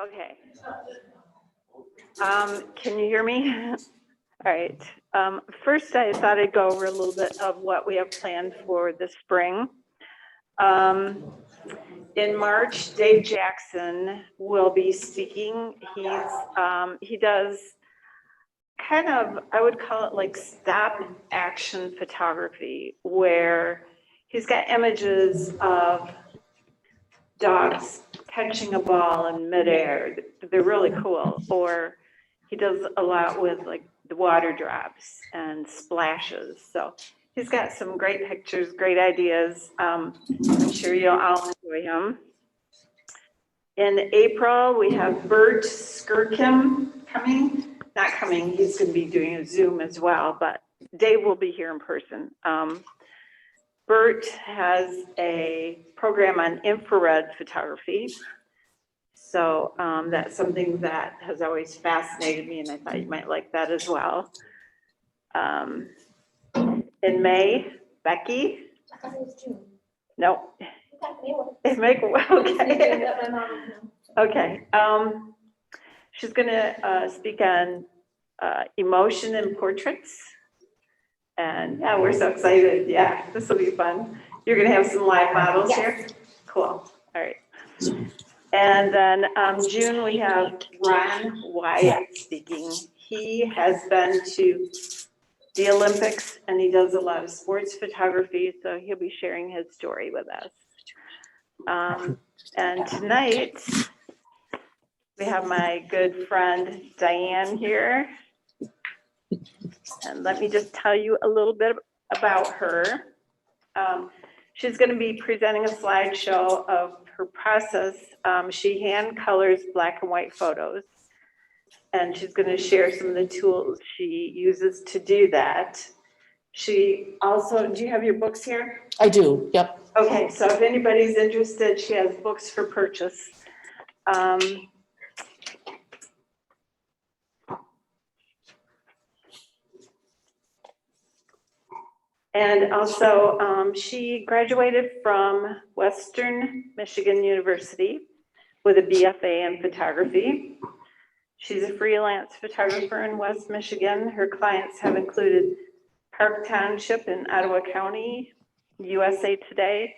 Okay. Can you hear me? All right. First, I thought I'd go over a little bit of what we have planned for the spring. In March, Dave Jackson will be speaking. He does kind of, I would call it like stop action photography, where he's got images of dogs catching a ball in midair. They're really cool. Or he does a lot with like the water drops and splashes. So he's got some great pictures, great ideas. I'm sure you'll all enjoy him. In April, we have Bert Skirkim coming. Not coming, he's going to be doing a Zoom as well, but Dave will be here in person. Bert has a program on infrared photography. So that's something that has always fascinated me, and I thought you might like that as well. In May, Becky? I thought it was June. No. Okay. Okay. She's going to speak on emotion in portraits. And yeah, we're so excited. Yeah, this will be fun. You're going to have some live models here? Cool. All right. And then June, we have Ron Wyatt speaking. He has been to the Olympics and he does a lot of sports photography, so he'll be sharing his story with us. And tonight, we have my good friend Dianne here. And let me just tell you a little bit about her. She's going to be presenting a slideshow of her process. She hand colors black and white photos. And she's going to share some of the tools she uses to do that. She also, do you have your books here? I do, yep. Okay, so if anybody's interested, she has books for purchase. And also, she graduated from Western Michigan University with a BFA in photography. She's a freelance photographer in West Michigan. Her clients have included Park Township in Ottawa County, USA Today,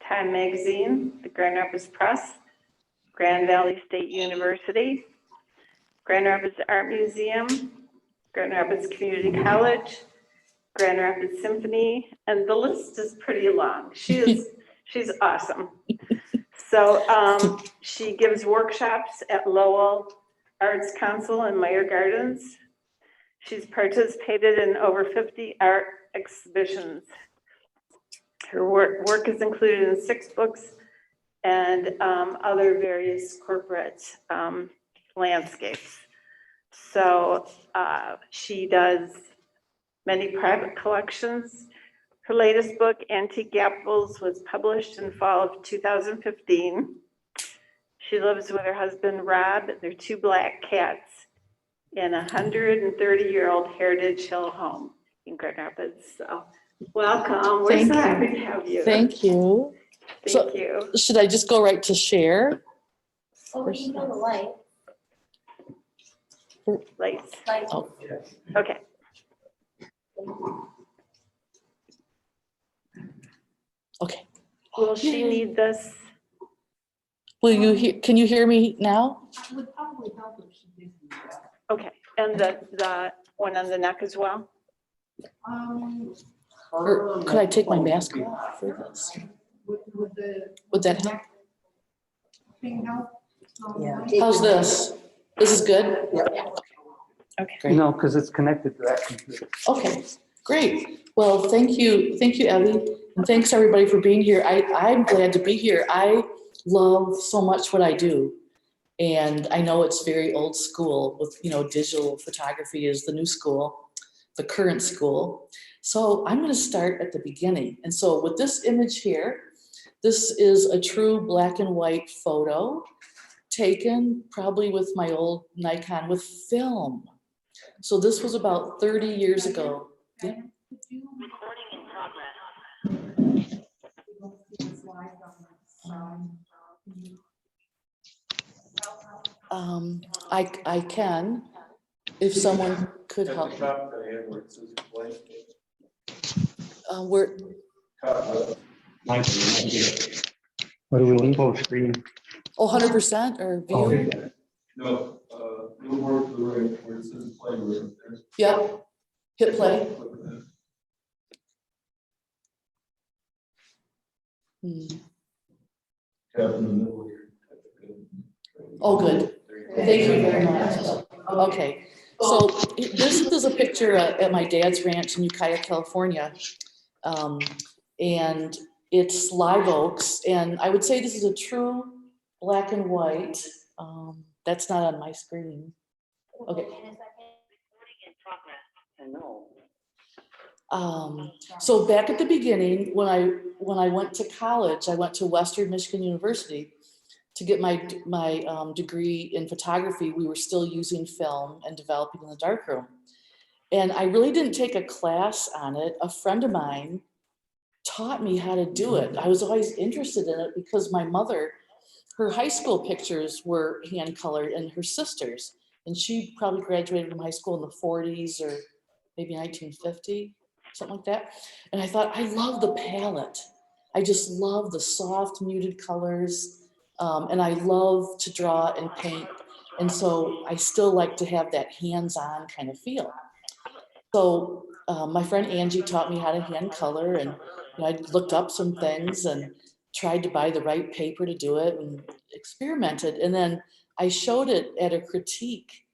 Time Magazine, the Grand Rapids Press, Grand Valley State University, Grand Rapids Art Museum, Grand Rapids Community College, Grand Rapids Symphony, and the list is pretty long. She's awesome. So she gives workshops at Lowell Arts Council in Meyer Gardens. She's participated in over 50 art exhibitions. Her work is included in 6 books and other various corporate landscapes. So she does many private collections. Her latest book, Antique Apples, was published in fall of 2015. She lives with her husband, Rob, their 2 black cats in a 130-year-old Heritage Hill home in Grand Rapids. So welcome. We're so happy to have you. Thank you. Thank you. Should I just go right to share? Oh, you know the light. Lights. Light. Oh. Okay. Okay. Will she need this? Will you hear? Can you hear me now? Would probably help if she did do that. Okay. And the one on the neck as well? Or could I take my mask off for this? Would that help? Thing help? Yeah. How's this? This is good? Okay. Great. No, because it's connected to that computer. Okay, great. Well, thank you, Ellie, and thanks everybody for being here. I'm glad to be here. I love so much what I do, and I know it's very old school with, digital photography is the new school, the current school. So I'm going to start at the beginning. And so with this image here, this is a true black and white photo taken probably with my old Nikon with film. So this was about 30 years ago. Yeah. Recording in progress. I can, if someone could help me. Where, What do we need? Full screen. 100% or Oh, view? No, you'll work the right where it says play with it. Yep, hit play. Hmm. Tap in the middle here. Oh, good. Thank you very much. Okay, so this is a picture at my dad's ranch in Ukiah, California. And it's live oaks, and I would say this is a true black and white. That's not on my screen. Okay. So back at the beginning, when I went to college, I went to Western Michigan University to get my degree in photography. We were still using film and developing in the darkroom. And I really didn't take a class on it. A friend of mine taught me how to do it. I was always interested in it because my mother, her high school pictures were hand colored, and her sisters, and she probably graduated from high school in the 40s or maybe 1950, something like that. And I thought, I love the palette. I just love the soft muted colors. And I love to draw and paint. And so I still like to have that hands-on kind of feel. So my friend Angie taught me how to hand color, and I looked up some things and tried to buy the right paper to do it and experimented. And then I showed it at a critique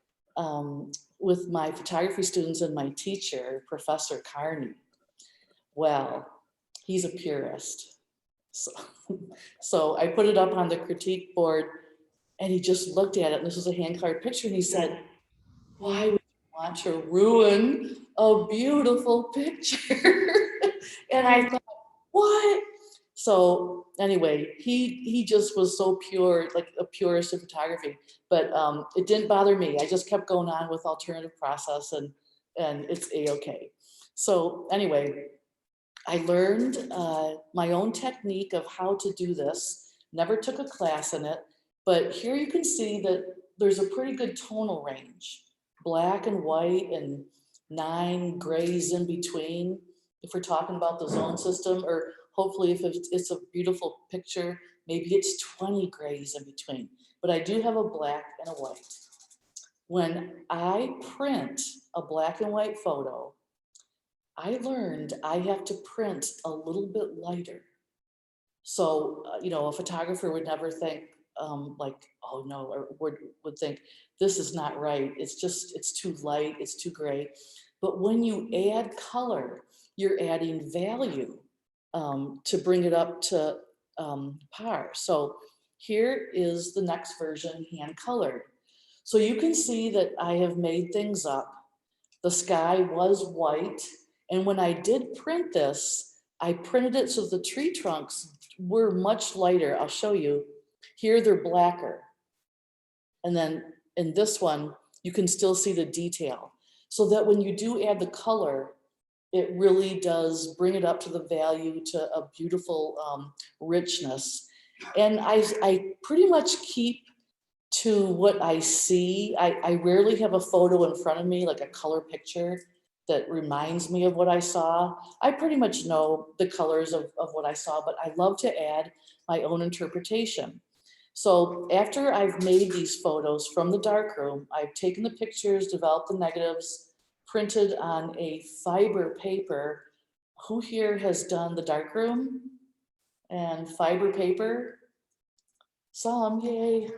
with my photography students and my teacher, Professor Carney. Well, he's a purist. So I put it up on the critique board, and he just looked at it, and this was a hand-colored picture, and he said, why would you want to ruin a beautiful picture? And I thought, what? So anyway, he just was so pure, like a purist of photography, but it didn't bother me. I just kept going on with alternative process, and it's a-okay. So anyway, I learned my own technique of how to do this, never took a class in it, but here you can see that there's a pretty good tonal range, black and white and 9 grays in between, if we're talking about the zone system, or hopefully if it's a beautiful picture, maybe it's 20 grays in between, but I do have a black and a white. When I print a black and white photo, I learned I have to print a little bit lighter. So, a photographer would never think like, oh no, or would think, this is not right. It's too light, it's too gray. But when you add color, you're adding value to bring it up to par. So here is the next version, hand colored. So you can see that I have made things up. The sky was white. And when I did print this, I printed it so the tree trunks were much lighter. I'll show you. Here they're blacker. And then in this one, you can still see the detail. So that when you do add the color, it really does bring it up to the value, to a beautiful richness. And I pretty much keep to what I see. I rarely have a photo in front of me, like a color picture that reminds me of what I saw. I pretty much know the colors of what I saw, but I love to add my own interpretation. So after I've made these photos from the darkroom, I've taken the pictures, developed the negatives, printed on a fiber paper. Who here has done the darkroom and fiber paper? Some, yay.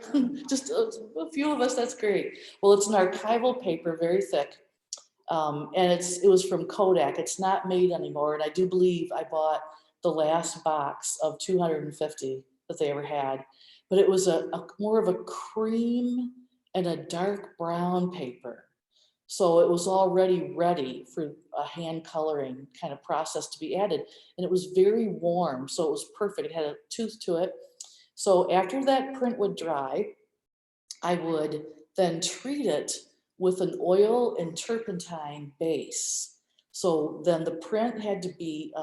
Just a few of us, that's great. Well, it's an archival paper, very thick. And it was from Kodak. It's not made anymore. And I do believe I bought the last box of 250 that they ever had. But it was a more of a cream and a dark brown paper. So it was already ready for a hand coloring kind of process to be added. And it was very warm, so it was perfect. It had a tooth to it. So after that print would dry, I would then treat it with an oil and turpentine base. So then the print had to be,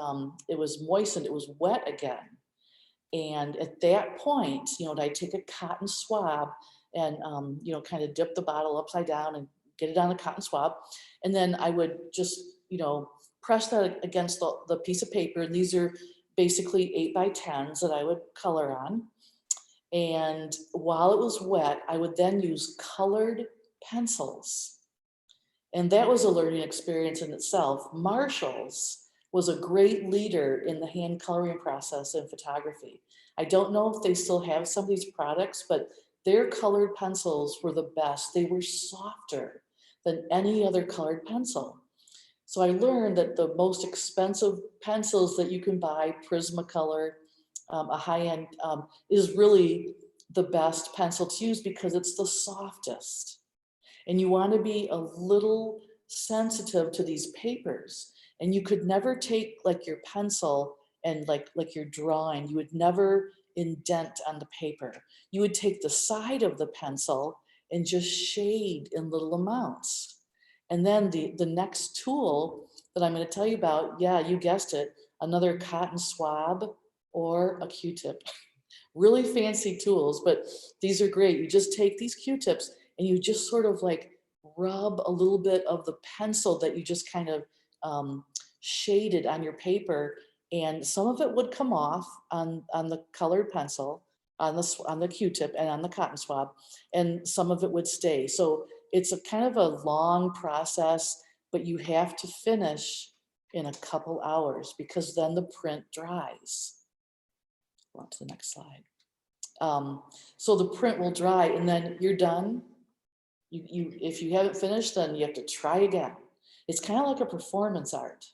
it was moistened, it was wet again. And at that point, I'd take a cotton swab and, kind of dip the bottle upside down and get it on a cotton swab. And then I would just, press that against the piece of paper. And these are basically 8x10s that I would color on. And while it was wet, I would then use colored pencils. And that was a learning experience in itself. Marshall's was a great leader in the hand coloring process in photography. I don't know if they still have some of these products, but their colored pencils were the best. They were softer than any other colored pencil. So I learned that the most expensive pencils that you can buy, Prismacolor, a high-end, is really the best pencil to use because it's the softest. And you want to be a little sensitive to these papers. And you could never take like your pencil and like you're drawing, you would never indent on the paper. You would take the side of the pencil and just shade in little amounts. And then the next tool that I'm going to tell you about, yeah, you guessed it, another cotton swab or a Q-tip. Really fancy tools, but these are great. You just take these Q-tips and you just sort of like rub a little bit of the pencil that you just kind of shaded on your paper, and some of it would come off on the colored pencil, on the Q-tip and on the cotton swab, and some of it would stay. So it's a kind of a long process, but you have to finish in a couple hours because then the print dries. On to the next slide. So the print will dry and then you're done. If you haven't finished, then you have to try again. It's kind of like a performance art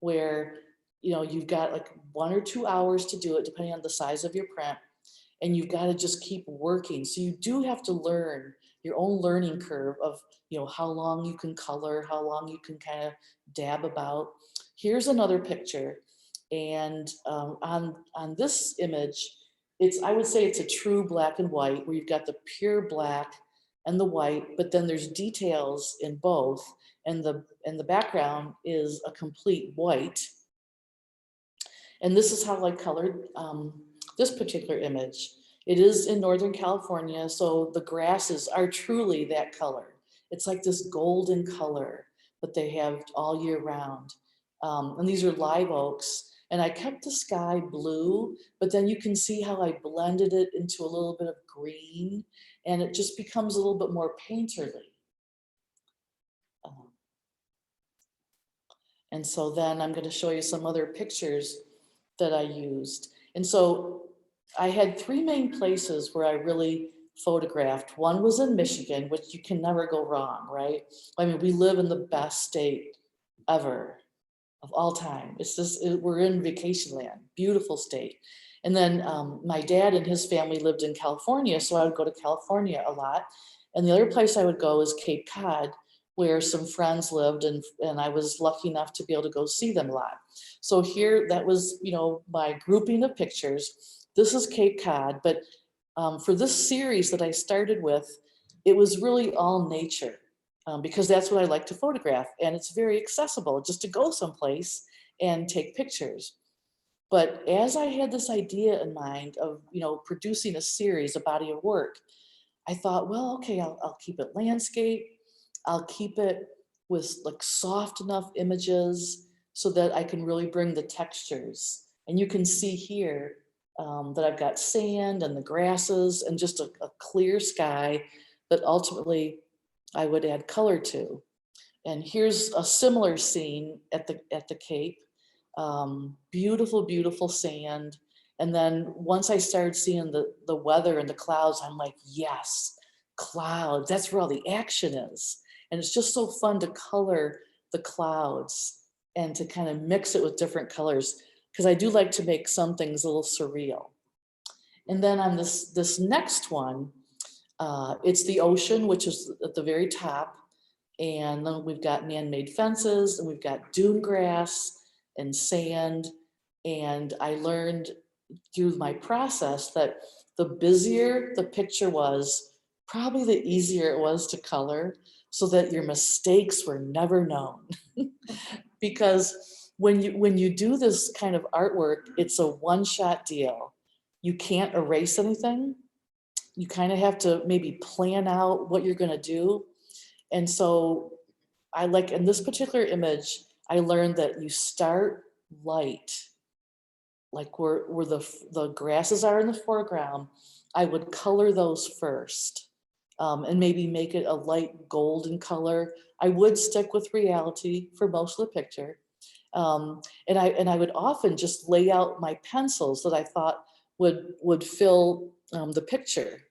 where you've got like 1 or 2 hours to do it depending on the size of your print, and you've got to just keep working. So you do have to learn your own learning curve of how long you can color, how long you can kind of dab about. Here's another picture, and on this image, I would say it's a true black and white where you've got the pure black and the white, but then there's details in both, and the background is a complete white. And this is how I colored this particular image. It is in Northern California, so the grasses are truly that color. It's like this golden color that they have all year round. And these are live oaks. And I kept the sky blue, but then you can see how I blended it into a little bit of green, and it just becomes a little bit more painterly. And so then I'm going to show you some other pictures that I used. And so I had 3 main places where I really photographed. One was in Michigan, which you can never go wrong, right? I mean, we live in the best state ever of all time. It's just, we're in vacation land, beautiful state. And then my dad and his family lived in California, so I would go to California a lot. And the other place I would go is Cape Cod, where some friends lived, and I was lucky enough to be able to go see them a lot. So here, that was, my grouping of pictures. This is Cape Cod, but for this series that I started with, it was really all nature. Because that's what I like to photograph, and it's very accessible just to go someplace and take pictures. But as I had this idea in mind of producing a series, a body of work, I thought, well, okay, I'll keep it landscape. I'll keep it with like soft enough images so that I can really bring the textures. And you can see here that I've got sand and the grasses and just a clear sky that ultimately I would add color to. And here's a similar scene at the Cape. Beautiful, beautiful sand. And then once I started seeing the weather and the clouds, I'm like, yes, clouds, that's where all the action is. And it's just so fun to color the clouds and to kind of mix it with different colors, because I do like to make some things a little surreal. And then on this next one, it's the ocean, which is at the very top. And then we've got man-made fences, and we've got dune grass and sand. And I learned through my process that the busier the picture was, probably the easier it was to color, so that your mistakes were never known. Because when you do this kind of artwork, it's a one-shot deal. you can't erase anything. You kind of have to maybe plan out what you're gonna do. And so I like, in this particular image, I learned that you start light, like where the grasses are in the foreground. I would color those first, and maybe make it a light golden color. I would stick with reality for most of the picture. And I would often just lay out my pencils that I thought would fill the picture.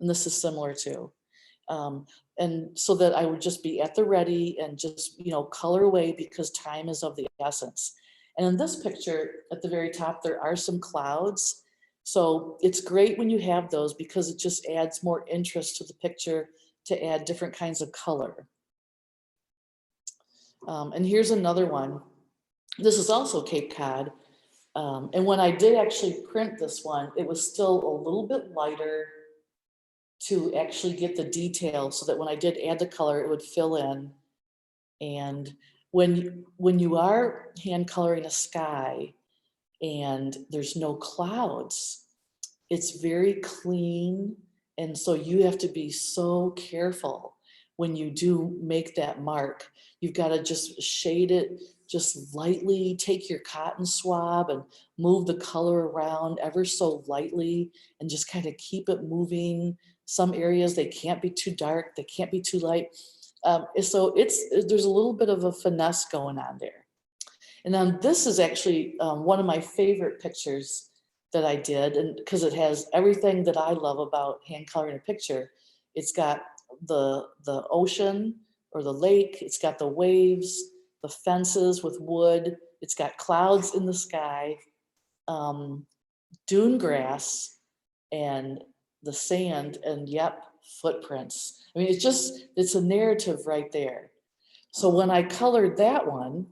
And this is similar too. And so that I would just be at the ready and just, color away because time is of the essence. And in this picture at the very top, there are some clouds. So it's great when you have those because it just adds more interest to the picture to add different kinds of color. And here's another one. This is also Cape Cod. And when I did actually print this one, it was still a little bit lighter to actually get the detail so that when I did add the color, it would fill in. And when you are hand coloring a sky and there's no clouds, it's very clean. And so you have to be so careful when you do make that mark. You've got to just shade it just lightly, take your cotton swab and move the color around ever so lightly and just kind of keep it moving. Some areas, they can't be too dark, they can't be too light. So there's a little bit of a finesse going on there. And then this is actually one of my favorite pictures that I did, and because it has everything that I love about hand coloring a picture. It's got the ocean or the lake, it's got the waves, the fences with wood, it's got clouds in the sky, dune grass, and the sand, and yep, footprints. I mean, it's a narrative right there. So when I colored that one,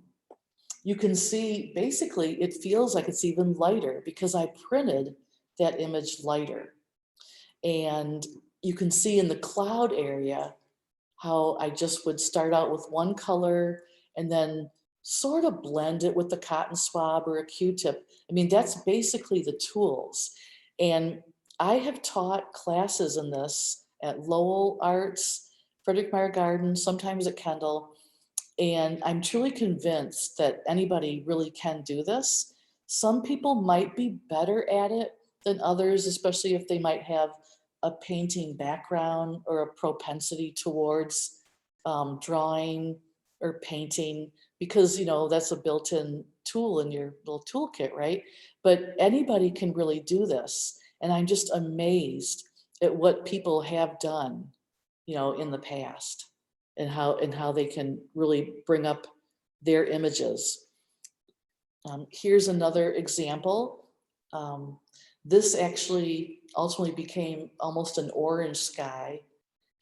you can see basically it feels like it's even lighter because I printed that image lighter. And you can see in the cloud area how I just would start out with one color and then sort of blend it with the cotton swab or a Q-tip. I mean, that's basically the tools. And I have taught classes in this at Lowell Arts, Frederick Meyer Garden, sometimes at Kendall. And I'm truly convinced that anybody really can do this. Some people might be better at it than others, especially if they might have a painting background or a propensity towards drawing or painting, because that's a built-in tool in your little toolkit, right? But anybody can really do this. And I'm just amazed at what people have done, in the past. And how they can really bring up their images. Here's another example. This actually ultimately became almost an orange sky,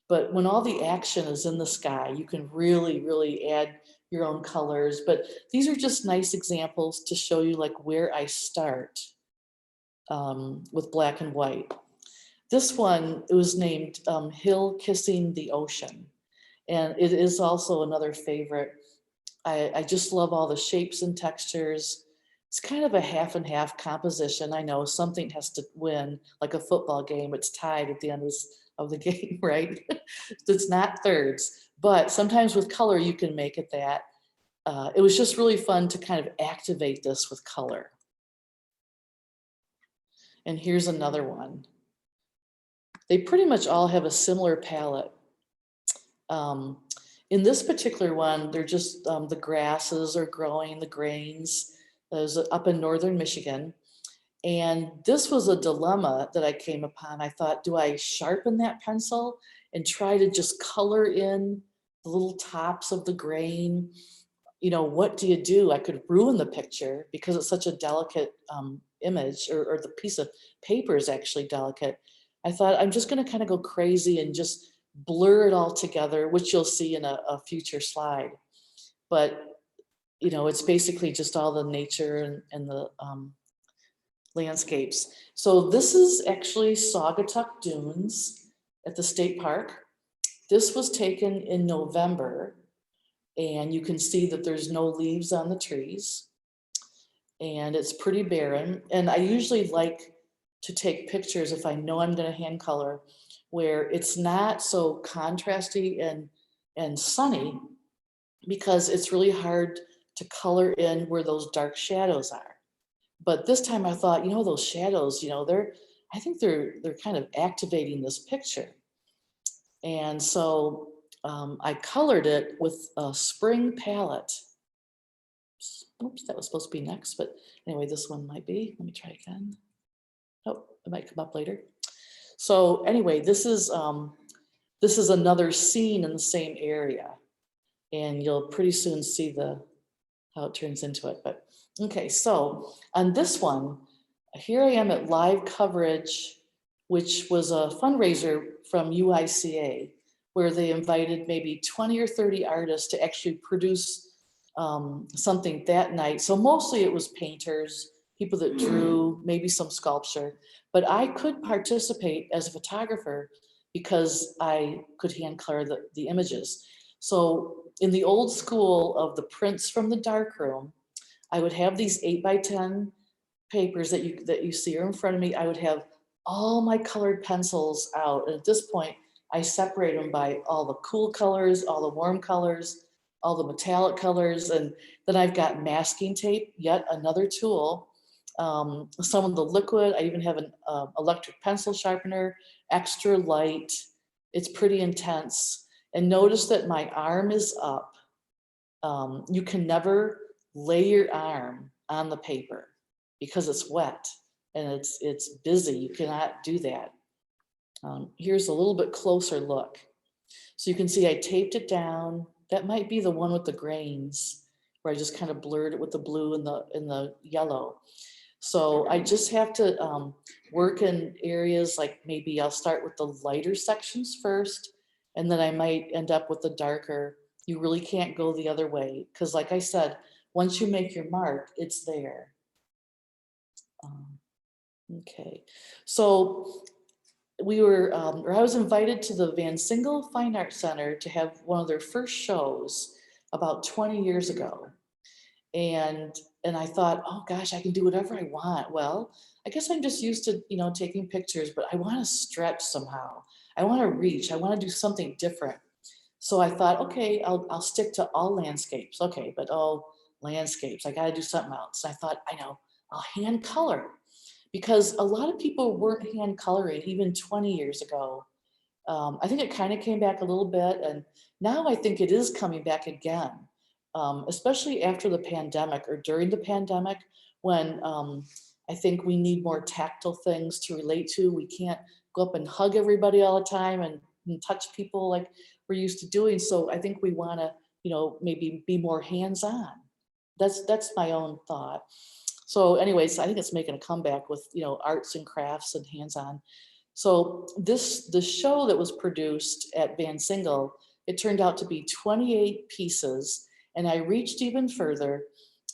but when all the action is in the sky, you can really, really add your own colors. But these are just nice examples to show you like where I start with black and white. This one, it was named Hill Kissing the Ocean. And it is also another favorite. I just love all the shapes and textures. It's kind of a half and half composition. I know something has to win, like a football game, it's tied at the end of the game, right? It's not thirds, but sometimes with color, you can make it that. It was just really fun to kind of activate this with color. And here's another one. They pretty much all have a similar palette. In this particular one, they're just the grasses are growing, the grains. Those up in northern Michigan. And this was a dilemma that I came upon. I thought, do I sharpen that pencil and try to just color in the little tops of the grain? What do you do? I could ruin the picture because it's such a delicate image, or the piece of paper is actually delicate. I thought I'm just going to kind of go crazy and just blur it all together, which you'll see in a future slide. But it's basically just all the nature and the landscapes. So this is actually Saugatuck Dunes at the state park. This was taken in November, and you can see that there's no leaves on the trees, and it's pretty barren. And I usually like to take pictures if I know I'm gonna hand color, where it's not so contrasty and sunny, because it's really hard to color in where those dark shadows are. But this time I thought, those shadows, I think they're kind of activating this picture. And so I colored it with a spring palette. Oops, that was supposed to be next, but anyway, this one might be. Let me try again. Oh, it might come up later. So anyway, this is another scene in the same area, and you'll pretty soon see how it turns into it. But okay, so on this one, here I am at live coverage, which was a fundraiser from UICA, where they invited maybe 20 or 30 artists to actually produce something that night. So mostly it was painters, people that drew, maybe some sculpture, but I could participate as a photographer because I could hand color the images. So in the old school of the prints from the darkroom, I would have these 8x10 papers that you see are in front of me. I would have all my colored pencils out. And at this point, I separate them by all the cool colors, all the warm colors, all the metallic colors. And then I've got masking tape, yet another tool. Some of the liquid, I even have an electric pencil sharpener, extra light. It's pretty intense. And notice that my arm is up. You can never lay your arm on the paper because it's wet and it's busy. You cannot do that. Here's a little bit closer look. So you can see I taped it down. That might be the one with the grains where I just kind of blurred it with the blue and the yellow. So I just have to work in areas like maybe I'll start with the lighter sections first, and then I might end up with the darker. You really can't go the other way because, like I said, once you make your mark, it's there. Okay, so I was invited to the Van Singel Fine Arts Center to have one of their first shows about 20 years ago. And I thought, oh gosh, I can do whatever I want. Well, I guess I'm just used to, taking pictures, but I want to stretch somehow. I want to reach, I want to do something different. So I thought, okay, I'll stick to all landscapes. Okay, but all landscapes, I got to do something else. I thought, I know, I'll hand color, because a lot of people weren't hand coloring even 20 years ago. I think it kind of came back a little bit, and now I think it is coming back again, especially after the pandemic or during the pandemic, when I think we need more tactile things to relate to. We can't go up and hug everybody all the time and touch people like we're used to doing. So I think we want to, maybe be more hands-on. That's my own thought. So anyways, I think it's making a comeback with, arts and crafts and hands-on. So the show that was produced at Van Singel, it turned out to be 28 pieces. And I reached even further,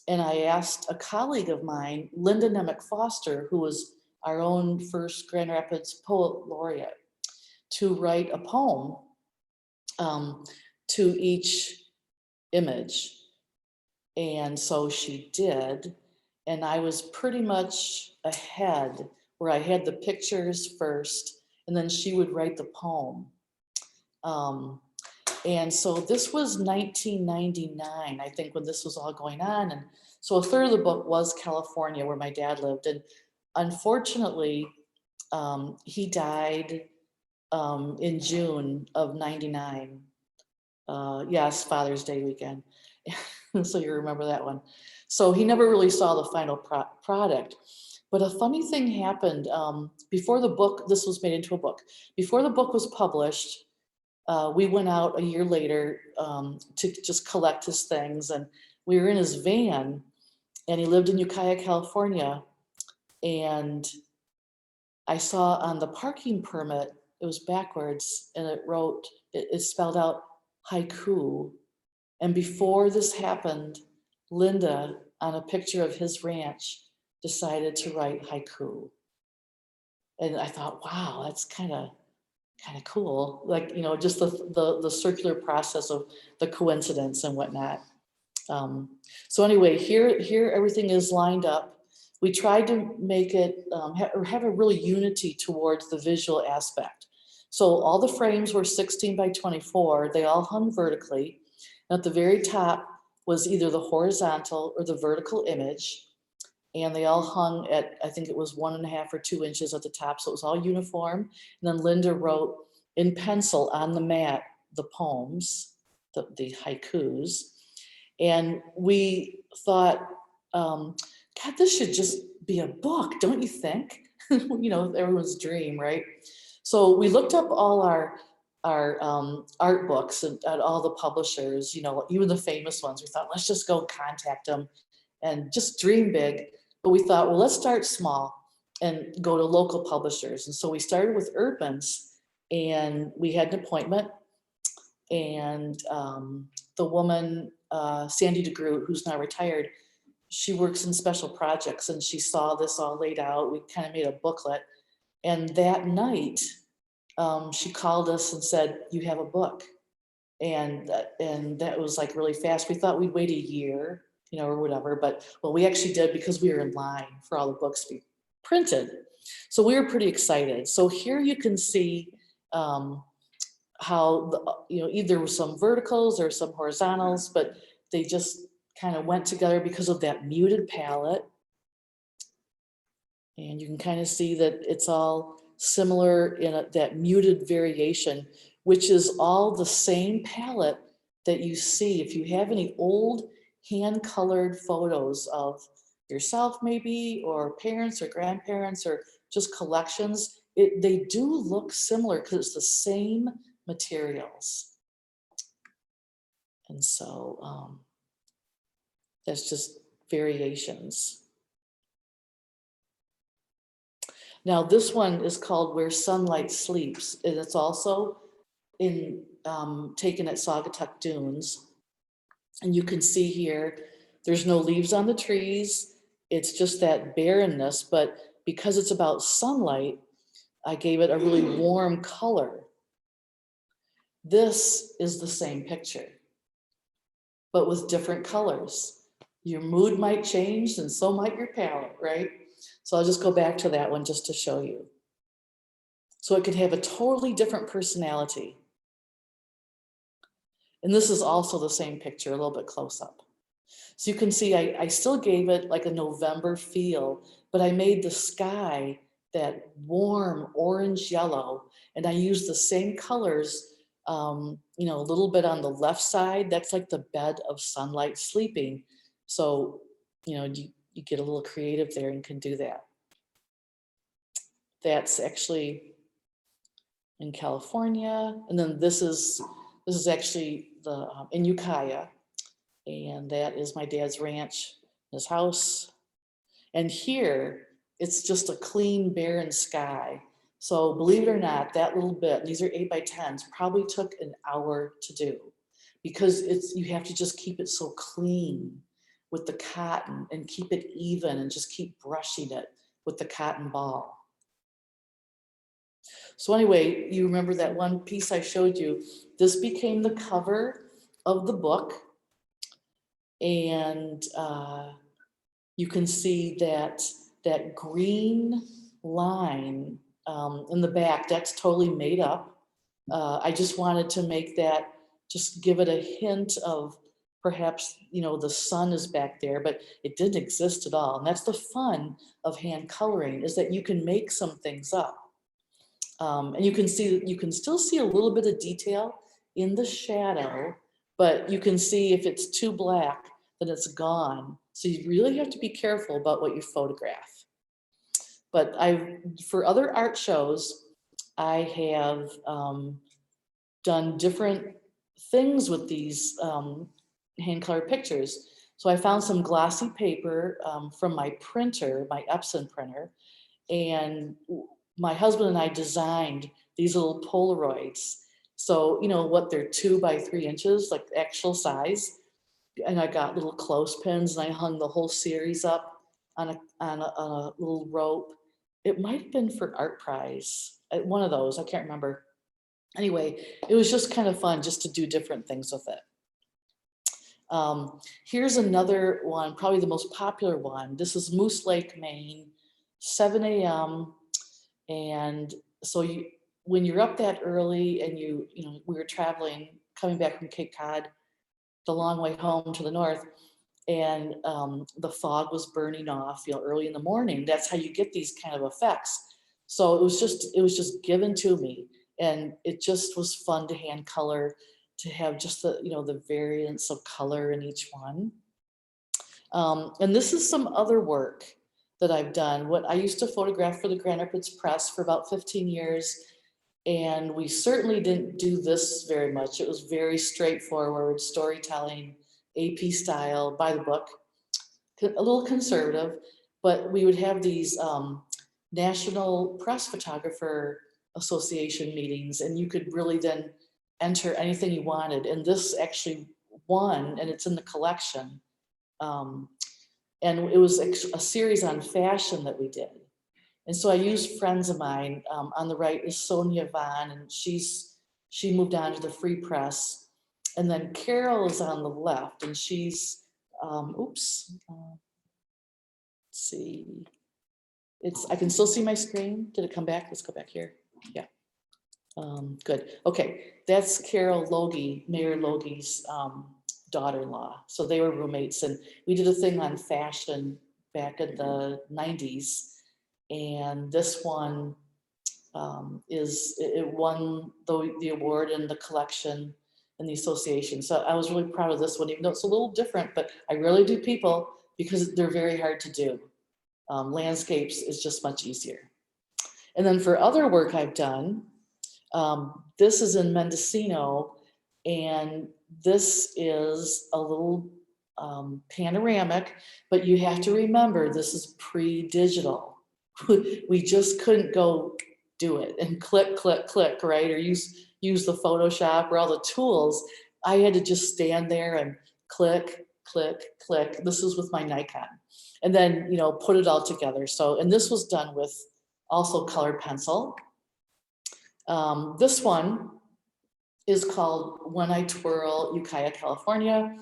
and I asked a colleague of mine, Linda Nemec Foster, who was our own first Grand Rapids Poet Laureate, to write a poem to each image. And so she did. And I was pretty much ahead, where I had the pictures first, and then she would write the poem. And so this was 1999, I think, when this was all going on. And so a third of the book was California, where my dad lived. And unfortunately, he died in June of 99. Yes, Father's Day weekend. So you remember that one. So he never really saw the final product. But a funny thing happened before the book, this was made into a book. Before the book was published, we went out a year later to just collect his things. And we were in his van, and he lived in Ukiah, California. And I saw on the parking permit, it was backwards, and it spelled out haiku. And before this happened, Linda, on a picture of his ranch, decided to write haiku. And I thought, wow, that's kind of cool. Like, just the circular process of the coincidence and whatnot. So anyway, here everything is lined up. we tried to make it, have a real unity towards the visual aspect. So all the frames were 16 by 24. They all hung vertically. And at the very top was either the horizontal or the vertical image. And they all hung at, I think it was 1.5 or 2 inches at the top. So it was all uniform. And then Linda wrote in pencil on the mat, the poems, the haikus. And we thought, God, this should just be a book, don't you think? You know, everyone's dream, right? So we looked up all our art books at all the publishers, you know, even the famous ones. We thought, let's just go contact them and just dream big. But we thought, well, let's start small and go to local publishers. And so we started with Urban's, and we had an appointment. And the woman, Sandy DeGroot, who's now retired, she works in special projects, and she saw this all laid out. We kind of made a booklet. And that night, she called us and said, you have a book. And that was like really fast. We thought we'd wait a year, you know, or whatever. But well, we actually did, because we were in line for all the books to be printed. So we were pretty excited. So here you can see how, you know, either some verticals or some horizontals, but they just kind of went together because of that muted palette. And you can kind of see that it's all similar in that muted variation, which is all the same palette that you see. If you have any old hand-colored photos of yourself maybe, or parents or grandparents, or just collections, they do look similar because it's the same materials. And so that's just variations. Now this one is called Where Sunlight Sleeps, and it's also in taken at Saugatuck Dunes. And you can see here, there's no leaves on the trees. It's just that barrenness, but because it's about sunlight, I gave it a really warm color. This is the same picture, but with different colors. Your mood might change, and so might your palette, right? So I'll just go back to that one just to show you. So it could have a totally different personality. And this is also the same picture, a little bit close up. So you can see I still gave it like a November feel, but I made the sky that warm orange yellow, and I used the same colors, you know, a little bit on the left side. That's like the bed of sunlight sleeping. So, you know, you get a little creative there and can do that. That's actually in California. And then this is actually the in Ukiah. And that is my dad's ranch, his house. And here, it's just a clean, barren sky. So believe it or not, that little bit, these are 8 by 10s, probably took an hour to do, because you have to just keep it so clean with the cotton and keep it even and just keep brushing it with the cotton ball. So anyway, you remember that one piece I showed you? This became the cover of the book. And you can see that green line in the back, that's totally made up. I just wanted to make that, just give it a hint of perhaps, you know, the sun is back there, but it didn't exist at all. And that's the fun of hand coloring, is that you can make some things up. And you can still see a little bit of detail in the shadow, but you can see if it's too black, then it's gone. So you really have to be careful about what you photograph. But for other art shows, I have done different things with these hand-colored pictures. So I found some glossy paper from my printer, my Epson printer, and my husband and I designed these little Polaroids. So, you know what, they're 2 by 3 inches, like actual size. And I got little clothespins, and I hung the whole series up on a little rope. It might have been for Art Prize, one of those, I can't remember. Anyway, it was just kind of fun just to do different things with it. Here's another one, probably the most popular one. This is Moose Lake, Maine, 7 a.m. And so when you're up that early and we were traveling, coming back from Cape Cod, the long way home to the north, and the fog was burning off, early in the morning. That's how you get these kind of effects. So it was just given to me, and it just was fun to hand color, to have just the variance of color in each one. And this is some other work that I've done. What I used to photograph for the Grand Rapids Press for about 15 years, and we certainly didn't do this very much. It was very straightforward storytelling, AP style, by the book, a little conservative, but we would have these National Press Photographer Association meetings, and you could really then enter anything you wanted. And this actually won, and it's in the collection. And it was a series on fashion that we did. And so I used friends of mine. On the right is Sonia Vaughn, and she moved on to the Free Press. And then Carol is on the left, and she's, let's see. I can still see my screen. Did it come back? Let's go back here. Yeah. Good. Okay. That's Carol Logie, Mayor Logie's daughter-in-law. So they were roommates, and we did a thing on fashion back in the 90s. And this one it won the award in the collection in the association. So I was really proud of this one, even though it's a little different, but I really do people because they're very hard to do. Landscapes is just much easier. And then for other work I've done, this is in Mendocino, and this is a little panoramic, but you have to remember this is pre-digital. We just couldn't go do it and click, click, click, right? Or use the Photoshop or all the tools. I had to just stand there and click, click, click. This is with my Nikon. And then, put it all together. So, and this was done with also colored pencil. This one is called When I Twirl, Ukiah, California.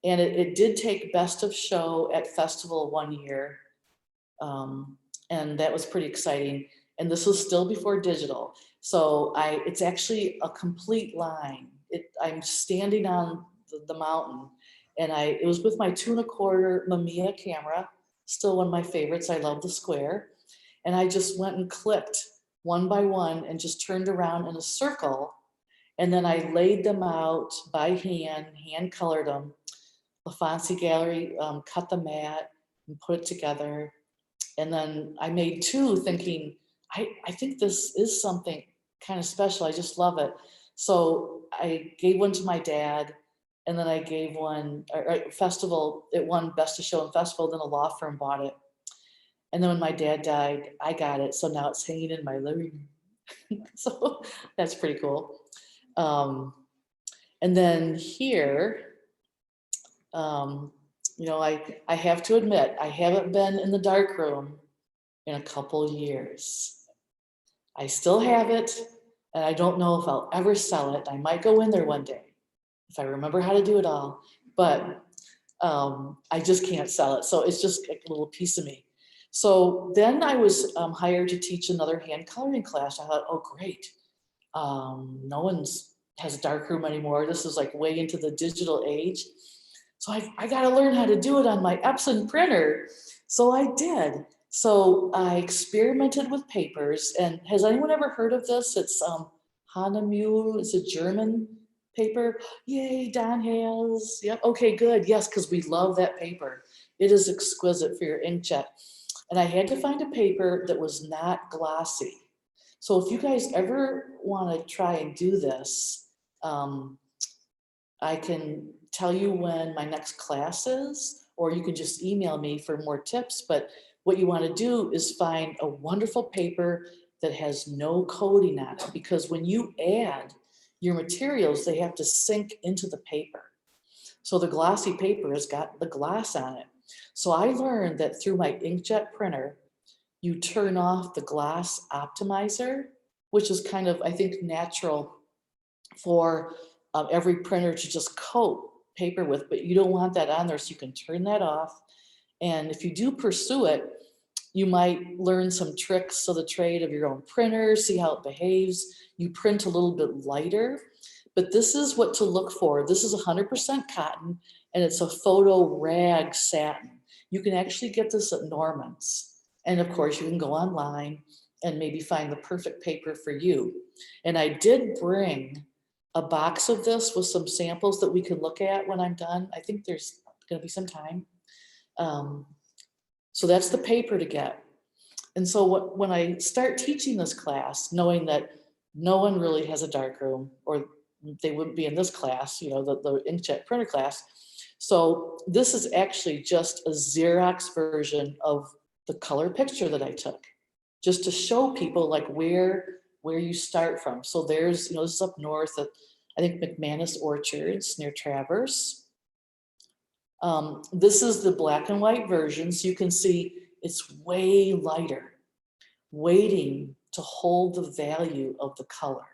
And it did take Best of Show at Festival one year. And that was pretty exciting. And this was still before digital. So it's actually a complete line. I'm standing on the mountain, and it was with my 2.25 Mamiya camera, still one of my favorites. I love the square. And I just went and clicked one by one and just turned around in a circle. And then I laid them out by hand colored them. LaFonsi Gallery cut the mat and put it together. And then I made two thinking, I think this is something kind of special. I just love it. So I gave one to my dad, and then I gave one, festival, it won Best of Show and Festival, then a law firm bought it. And then when my dad died, I got it. So now it's hanging in my living room. So that's pretty cool. And then here, I have to admit, I haven't been in the darkroom in a couple years. I still have it, and I don't know if I'll ever sell it. I might go in there one day if I remember how to do it all, but I just can't sell it. So it's just a little piece of me. So then I was hired to teach another hand coloring class. I thought, oh, great. No one's has a darkroom anymore. This is like way into the digital age. So I got to learn how to do it on my Epson printer. So I did. So I experimented with papers. And has anyone ever heard of this? It's Hanemühl. It's a German paper. Yay, Don has. Yep. Okay, good. Yes, because we love that paper. It is exquisite for your inkjet. And I had to find a paper that was not glossy. So if you guys ever want to try and do this, I can tell you when my next class is, or you can just email me for more tips. But what you want to do is find a wonderful paper that has no coating on it, because when you add your materials, they have to sink into the paper. So the glossy paper has got the gloss on it. So I learned that through my inkjet printer, you turn off the gloss optimizer, which is kind of, I think, natural for every printer to just coat paper with, but you don't want that on there, so you can turn that off. And if you do pursue it, you might learn some tricks of the trade of your own printer, see how it behaves. You print a little bit lighter, but this is what to look for. This is 100% cotton, and it's a photo rag satin. You can actually get this at Norman's. And of course, you can go online and maybe find the perfect paper for you. And I did bring a box of this with some samples that we can look at when I'm done. I think there's gonna be some time. So that's the paper to get. And so when I start teaching this class, knowing that no one really has a darkroom, or they wouldn't be in this class, you know, the inkjet printer class. So this is actually just a Xerox version of the color picture that I took, just to show people like where you start from. So there's, you know, this is up north at, I think, McManus Orchards near Traverse. This is the black and white version. So you can see it's way lighter, waiting to hold the value of the color.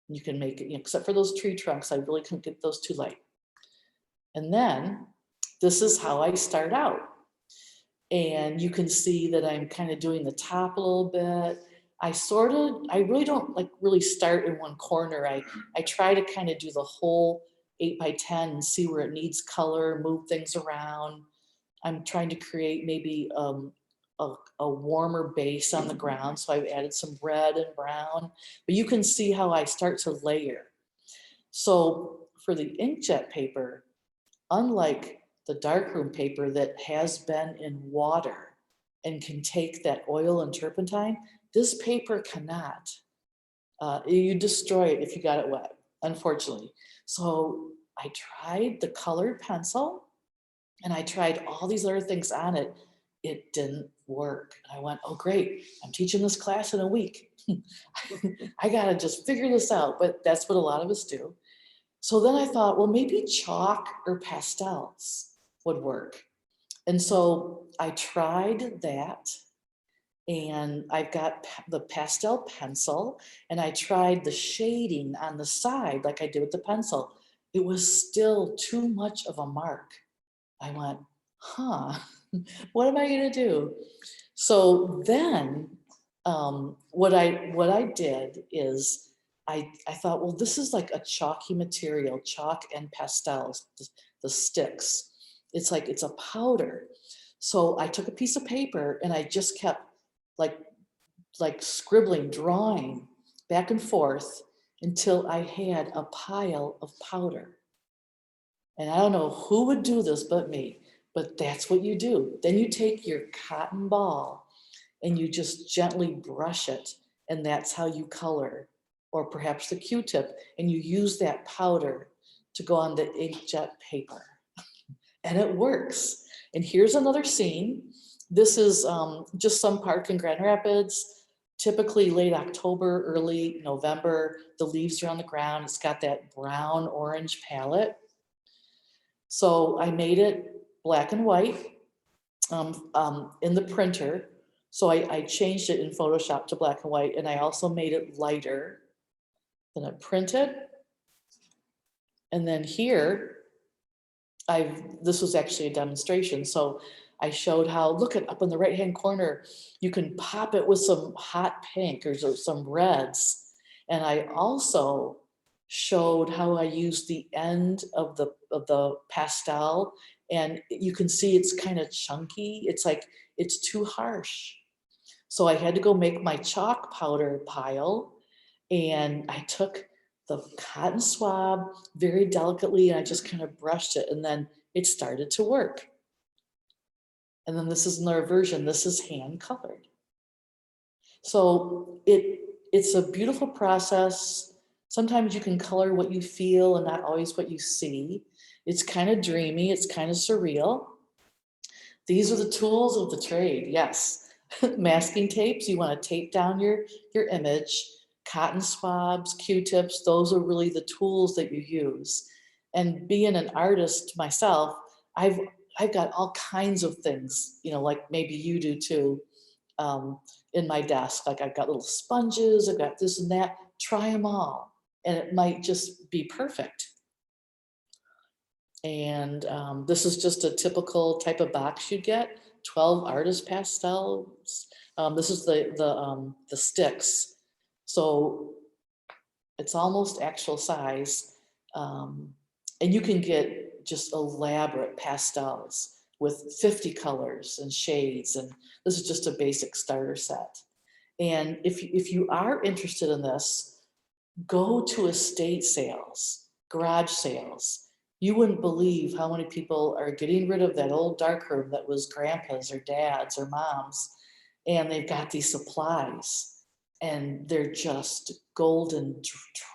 You can make it, you know, except for those tree trunks, I really couldn't get those too light. And then this is how I start out. And you can see that I'm kind of doing the top a little bit. I really don't like really start in one corner. I try to kind of do the whole 8x10 and see where it needs color, move things around. I'm trying to create maybe a warmer base on the ground. So I've added some red and brown, but you can see how I start to layer. So for the inkjet paper, unlike the darkroom paper that has been in water and can take that oil and turpentine, this paper cannot. You destroy it if you got it wet, unfortunately. So I tried the colored pencil and I tried all these other things on it. It didn't work. And I went, oh great, I'm teaching this class in a week. I gotta just figure this out, but that's what a lot of us do. So then I thought, well, maybe chalk or pastels would work. And so I tried that, and I've got the pastel pencil, and I tried the shading on the side like I did with the pencil. It was still too much of a mark. I went, huh, what am I gonna do? So then what I did is I thought, well, this is like a chalky material, chalk and pastels, the sticks. It's like, it's a powder. So I took a piece of paper and I just kept like scribbling, drawing back and forth until I had a pile of powder. And I don't know who would do this but me, but that's what you do. Then you take your cotton ball and you just gently brush it, and that's how you color. Or perhaps the Q-tip, and you use that powder to go on the inkjet paper. And it works. And here's another scene. This is just some park in Grand Rapids, typically late October, early November. The leaves are on the ground. It's got that brown orange palette. So I made it black and white in the printer. So I changed it in Photoshop to black and white, and I also made it lighter. Then I printed. And then here, this was actually a demonstration. So I showed how, look at up in the right-hand corner, you can pop it with some hot pink or some reds. And I also showed how I used the end of the pastel, and you can see it's kind of chunky. It's like, it's too harsh. So I had to go make my chalk powder pile, and I took the cotton swab very delicately and I just kind of brushed it, and then it started to work. And then this is another version. This is hand colored. So it's a beautiful process. Sometimes you can color what you feel and not always what you see. It's kind of dreamy. It's kind of surreal. These are the tools of the trade. Yes. Masking tapes. You want to tape down your image. Cotton swabs, Q-tips, those are really the tools that you use. And being an artist myself, I've got all kinds of things, you know, like maybe you do too, in my desk. Like I've got little sponges, I've got this and that. Try them all, and it might just be perfect. And this is just a typical type of box you'd get, 12 artist pastels. This is the sticks. So it's almost actual size. And you can get just elaborate pastels with 50 colors and shades. And this is just a basic starter set. And if you are interested in this, go to estate sales, garage sales. You wouldn't believe how many people are getting rid of that old darkroom that was grandpa's or dad's or mom's, and they've got these supplies, and they're just golden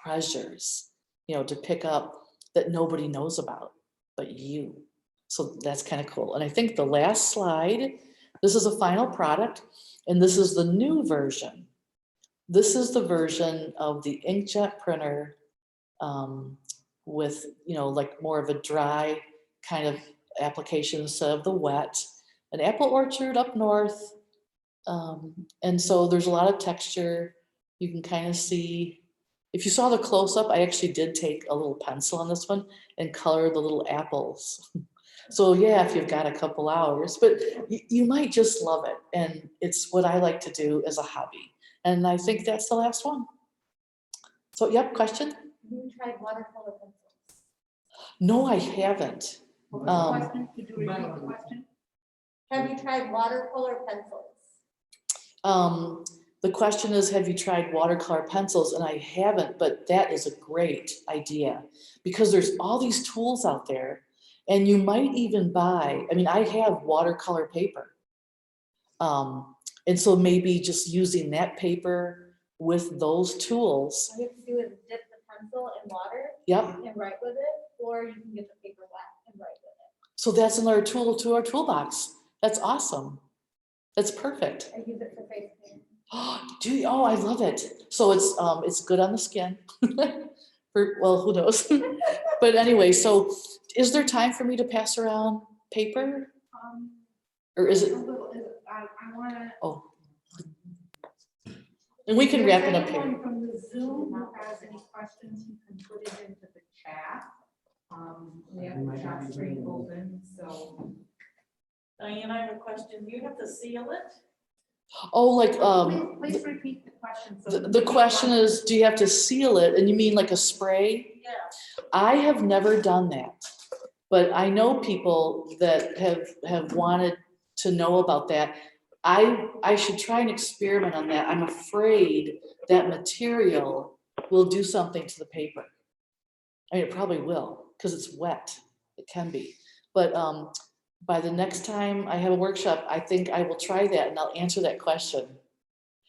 treasures, you know, to pick up that nobody knows about but you. So that's kind of cool. And I think the last slide, this is a final product, and this is the new version. This is the version of the inkjet printer with, you know, like more of a dry kind of application instead of the wet. An apple orchard up north. And so there's a lot of texture. You can kind of see, if you saw the close-up, I actually did take a little pencil on this one and color the little apples. So yeah, if you've got a couple hours, but you might just love it. And it's what I like to do as a hobby. And I think that's the last one. So, yep, question? Have you tried watercolor pencils? No, I haven't. What was the question? Could you repeat the question? Have you tried watercolor pencils? The question is, have you tried watercolor pencils? And I haven't, but that is a great idea because there's all these tools out there, and you might even buy, I mean, I have watercolor paper. And so maybe just using that paper with those tools. All you have to do is dip the pencil in water Yep. and write with it, or you can get the paper wet and write with it. So that's another tool to our toolbox. That's awesome. That's perfect. I use it for face paint. Do you? Oh, I love it. So it's good on the skin. Well, who knows? But anyway, so is there time for me to pass around paper? Or is it? I wanna. Oh. And we can wrap it up If here. anyone from the Zoom who has any questions, you can put it into the chat. We have the chat screen open, so. Diane, I have a question. Do you have to seal it? Oh, like, Please repeat the question. so the question is, do you have to seal it? And you mean like a spray? Yeah. I have never done that, but I know people that have wanted to know about that. I should try and experiment on that. I'm afraid that material will do something to the paper. I mean, it probably will, because it's wet. It can be. But by the next time I have a workshop, I think I will try that and I'll answer that question.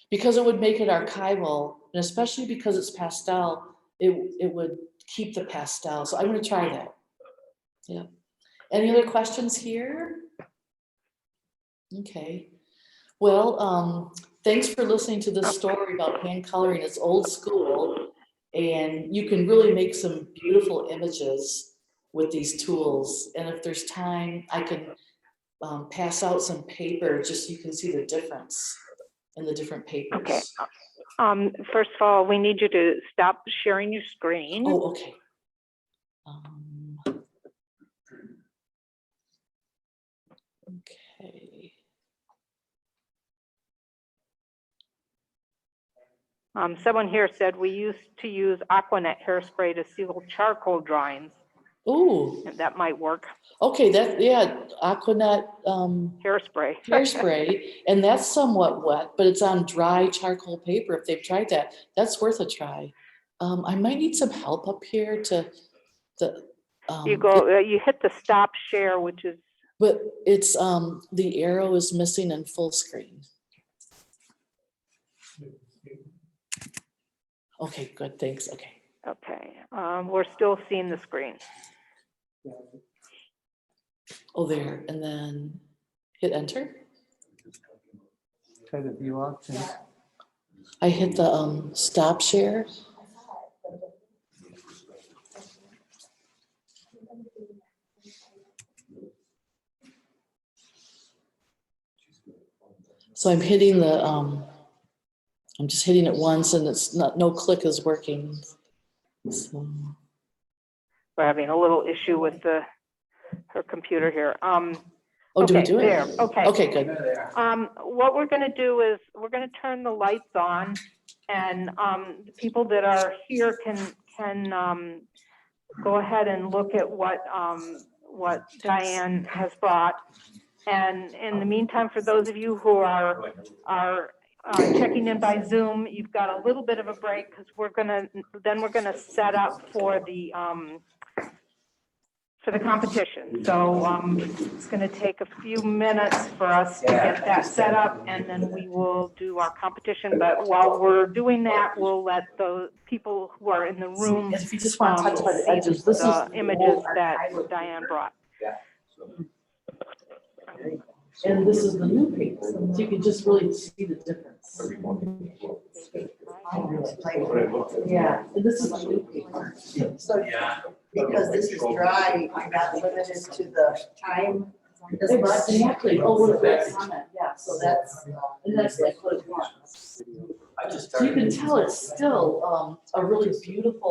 Because it would make it archival, and especially because it's pastel, it would keep the pastel. So I'm going to try that. Yeah. Any other questions here? Okay. Well, thanks for listening to this story about hand coloring. It's old school, and you can really make some beautiful images with these tools. And if there's time, I can pass out some paper just so you can see the difference in the different papers. Okay. First of all, we need you to stop sharing your screen. Oh, okay. Okay. Someone here said we used to use Aquanet hairspray to seal charcoal drawings. Ooh, And that might work. okay, yeah, Aquanet Hairspray. hairspray, and that's somewhat wet, but it's on dry charcoal paper. If they've tried that, that's worth a try. I might need some help up here to the. You hit the stop share, which is. But it's the arrow is missing in full screen. Okay, good, thanks. Okay. Okay, we're still seeing the screen. Oh, there, and then hit enter. Try the view option. I hit the stop share. So I'm hitting the I'm just hitting it once, and it's not, no click is working. So. We're having a little issue with the her computer here. Oh, do we Okay, do it? there, okay. Okay, good. What we're gonna do is, we're gonna turn the lights on, and, the people that are here can go ahead and look at what Dianne has brought. And in the meantime, for those of you who are checking in by Zoom, you've got a little bit of a break, because we're gonna set up for the competition. So, it's gonna take a few minutes for us to get that set up, and then we will do our competition. But while we're doing that, we'll let the people who are in the room If you just want to touch by the see edges, this is the images old that archival. Dianne brought. And this is the new paper, so you can just really see the difference. Yeah, and this is the new paper. So, because this is dry, I'm not limited to the time. as much. Exactly, oh, what a great comment, yeah, So that's, and that's like what it wants. So you can tell it's still, a really beautiful